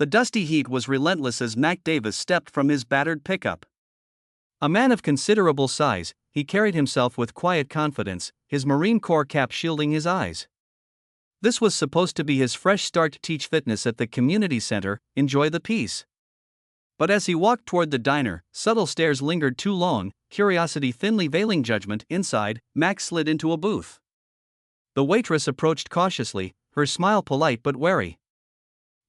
The dusty heat was relentless as Mac Davis stepped from his battered pickup. A man of considerable size, he carried himself with quiet confidence, his Marine Corps cap shielding his eyes. This was supposed to be his fresh start to teach fitness at the community center, enjoy the peace. But as he walked toward the diner, subtle stares lingered too long, curiosity thinly veiling judgment. Inside, Mac slid into a booth. The waitress approached cautiously, her smile polite but wary.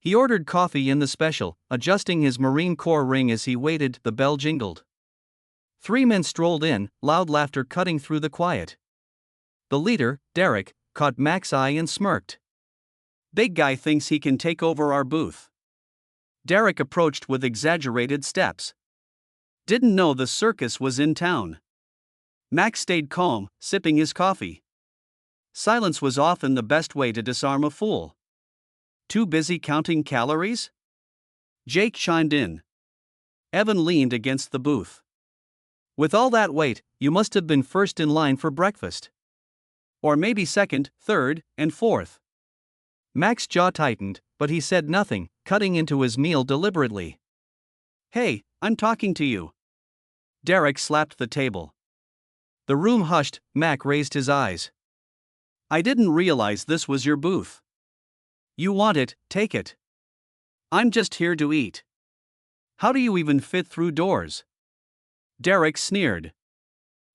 He ordered coffee in the special, adjusting his Marine Corps ring as he waited. The bell jingled. 3 men strolled in, loud laughter cutting through the quiet. The leader, Derek, caught Mac's eye and smirked. "Big guy thinks he can take over our booth." Derek approached with exaggerated steps. "Didn't know the circus was in town." Mac stayed calm, sipping his coffee. Silence was often the best way to disarm a fool. "Too busy counting calories?" Jake chimed in. Evan leaned against the booth. "With all that weight, you must have been first in line for breakfast. Or maybe second, third, and fourth." Mac's jaw tightened, but he said nothing, cutting into his meal deliberately. "Hey, I'm talking to you." Derek slapped the table. The room hushed. Mac raised his eyes. "I didn't realize this was your booth." "You want it, take it. I'm just here to eat." "How do you even fit through doors?" Derek sneered.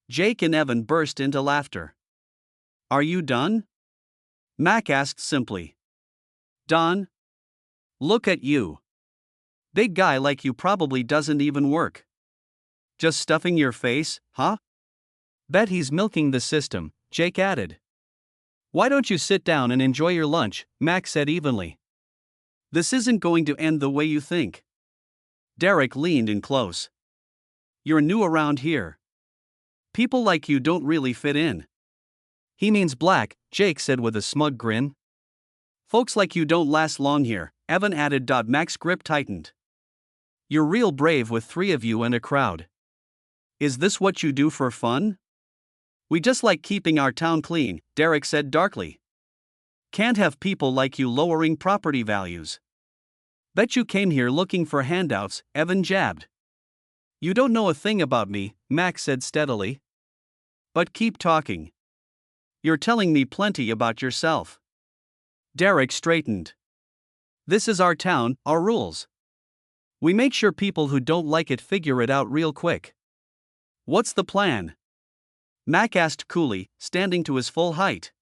Jake and Evan burst into laughter. "Are you done?" Mac asked simply. "Done? Look at you. Big guy like you probably doesn't even work. Just stuffing your face, huh?" "Bet he's milking the system," Jake added. "Why don't you sit down and enjoy your lunch?" Mac said evenly. "This isn't going to end the way you think." Derek leaned in close. "You're new around here. People like you don't really fit in." "He means black," Jake said with a smug grin. "Folks like you don't last long here," Evan added. Mac's grip tightened. "You're real brave with 3 of you and a crowd. Is this what you do for fun?" "We just like keeping our town clean," Derek said darkly. "Can't have people like you lowering property values." "Bet you came here looking for handouts," Evan jabbed. "You don't know a thing about me," Mac said steadily. "But keep talking. You're telling me plenty about yourself." Derek straightened. "This is our town, our rules. We make sure people who don't like it figure it out real quick." "What's the plan?" Mac asked coolly, standing to his full height.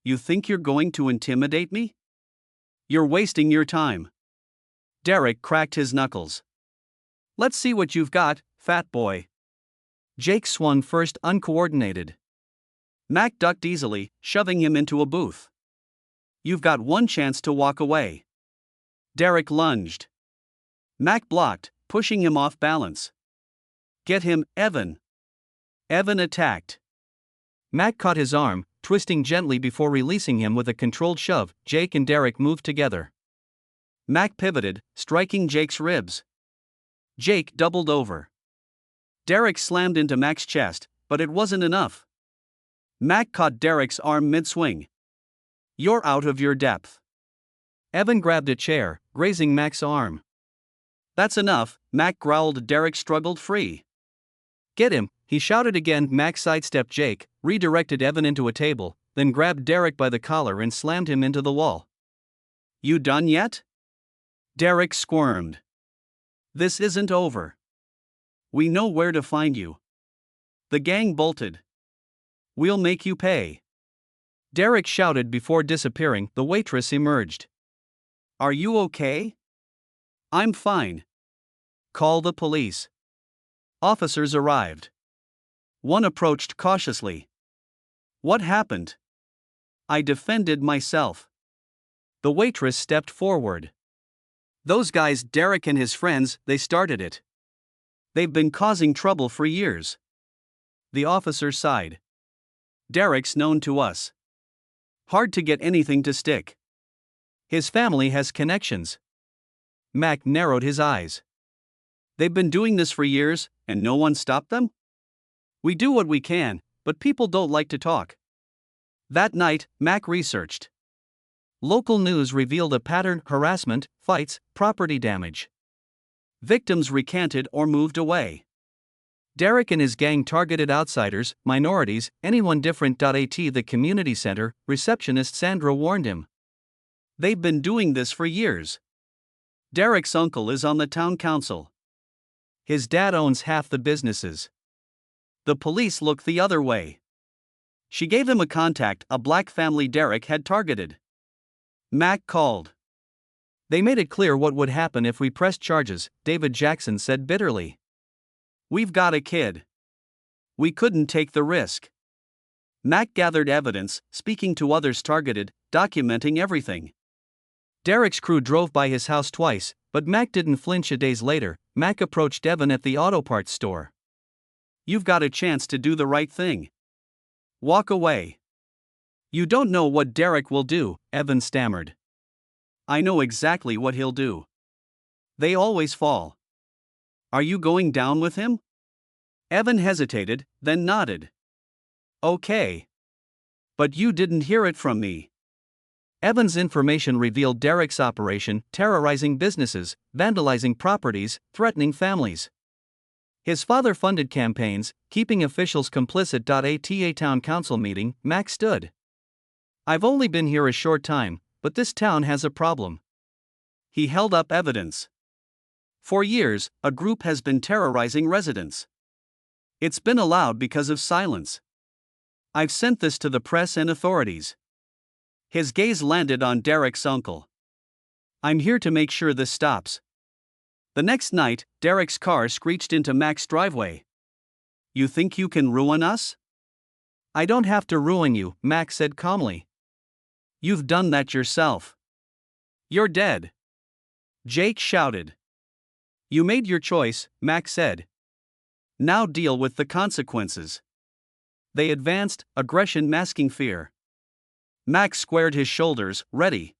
"You think you're going to intimidate me? You're wasting your time." Derek cracked his knuckles. "Let's see what you've got, fat boy." Jake swung first, uncoordinated. Mac ducked easily, shoving him into a booth. "You've got one chance to walk away." Derek lunged. Mac blocked, pushing him off balance. "Get him, Evan." Evan attacked. Mac caught his arm, twisting gently before releasing him with a controlled shove. Jake and Derek moved together. Mac pivoted, striking Jake's ribs. Jake doubled over. Derek slammed into Mac's chest, but it wasn't enough. Mac caught Derek's arm mid-swing. "You're out of your depth." Evan grabbed a chair, grazing Mac's arm. "That's enough," Mac growled. Derek struggled free. "Get him," he shouted again. Mac sidestepped Jake, redirected Evan into a table, then grabbed Derek by the collar and slammed him into the wall. "You done yet?" Derek squirmed. "This isn't over. We know where to find you." The gang bolted. "We'll make you pay." Derek shouted before disappearing. The waitress emerged. "Are you okay?" "I'm fine." "Call the police." Officers arrived. One approached cautiously. "What happened?" "I defended myself." The waitress stepped forward. "Those guys, Derek and his friends, they started it. They've been causing trouble for years." The officer sighed. "Derek's known to us. Hard to get anything to stick. His family has connections." Mac narrowed his eyes. "They've been doing this for years, and no one stopped them?" "We do what we can, but people don't like to talk." That night, Mac researched. Local news revealed a pattern: harassment, fights, property damage. Victims recanted or moved away. Derek and his gang targeted outsiders, minorities, anyone different. At the community center, receptionist Sandra warned him. They've been doing this for years. Derek's uncle is on the town council. His dad owns half the businesses. The police looked the other way. She gave him a contact, a black family Derek had targeted. Mac called. They made it clear what would happen if we pressed charges, David Jackson said bitterly. We've got a kid. We couldn't take the risk. Mac gathered evidence, speaking to others targeted, documenting everything. Derek's crew drove by his house twice, but Mac didn't flinch. Days later, Mac approached Evan at the auto parts store. You've got a chance to do the right thing. Walk away. You don't know what Derek will do, Evan stammered. I know exactly what he'll do. They always fall. Are you going down with him? Evan hesitated, then nodded. Okay. But you didn't hear it from me. Evan's information revealed Derek's operation: terrorizing businesses, vandalizing properties, threatening families. His father funded campaigns, keeping officials complicit. At a town council meeting, Mac stood. I've only been here a short time, but this town has a problem. He held up evidence. For years, a group has been terrorizing residents. It's been allowed because of silence. I've sent this to the press and authorities. His gaze landed on Derek's uncle. I'm here to make sure this stops. The next night, Derek's car screeched into Mac's driveway. You think you can ruin us? I don't have to ruin you, Mac said calmly. You've done that yourself. You're dead. Jake shouted. You made your choice, Mac said. Now deal with the consequences. They advanced, aggression masking fear. Mac squared his shoulders, ready.